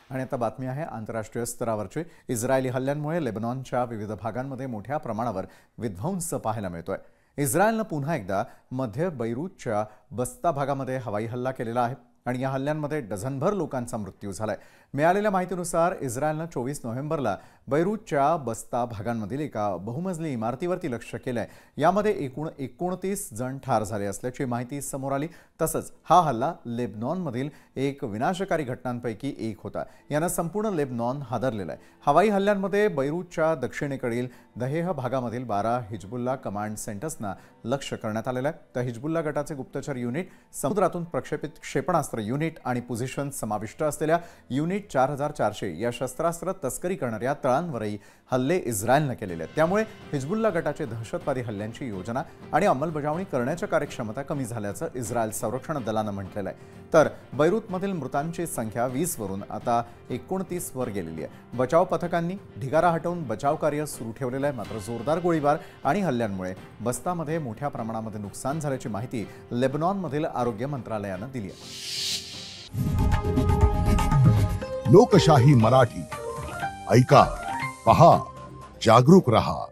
आणि आता बातमी आहे आंतरराष्ट्रीय स्तरावरची। इस्रायली हल्ल्यांमुळे लेबनॉनच्या विविध भागांमध्ये मोठ्या प्रमाणावर विध्वंस पाहायला मिळतोय। इस्रायलने पुन्हा एकदा मध्य बैरूतच्या बस्ता भागामध्ये हवाई हल्ला केलेला आहे आणि या हल्ल्यांमध्ये डझनभर लोकांचा मृत्यू झालाय। मिळालेल्या माहितीनुसार इस्रायलने 24 नोव्हेंबरला बैरूतच्या बस्ता भागांमधील एका बहुमजली इमारतीवरती लक्ष्य केलंय। यामध्ये एकूण 29 जण ठार झाले असल्याची माहिती समोर आली। तसंच हा हल्ला लेबनॉनमधील एक विनाशकारी घटनांपैकी एक होता। याने संपूर्ण लेबनॉन हादरलेलं आहे। हवाई हल्ल्यांमध्ये बैरूतच्या दक्षिणेकडील दहेह भागामधील 12 हिजबुल्ला कमांड सेंटर्सना लक्ष्य करण्यात आलेलं आहे। तर हिजबुल्ला गटाचे गुप्तचर युनिट, समुद्रातून प्रक्षेपित क्षेपणास्त्र युनिट आणि पोझिशन समाविष्ट असलेल्या युनिट 4400 या शस्त्रास्त्र तस्करी करणाऱ्या तळांवरही हल्ले इस्रायलने केलेले आहेत। त्यामुळे हिजबुल्ला गटाचे दहशतवादी हल्ल्यांची योजना आणि अंमलबजावणी करण्याची कार्यक्षमता कमी झाल्याचं इस्रायल संरक्षण दलाने म्हटलेलं आहे। तर बैरूतमधील मृतांची संख्या 20 वरून आता 29 वर गेलेली आहे। बचाव पथकांनी ढिगारा हटवून बचाव कार्य सुरू ठेवलेलं आहे। मात्र जोरदार गोळीबार आणि हल्ल्यांमुळे बस्तामध्ये मोठ्या प्रमाणामध्ये नुकसान झाल्याची माहिती लेबनॉनमधील आरोग्य मंत्रालयाने दिली आहे। लोकशाही मराठी ऐका, पहा, जागरूक रहा।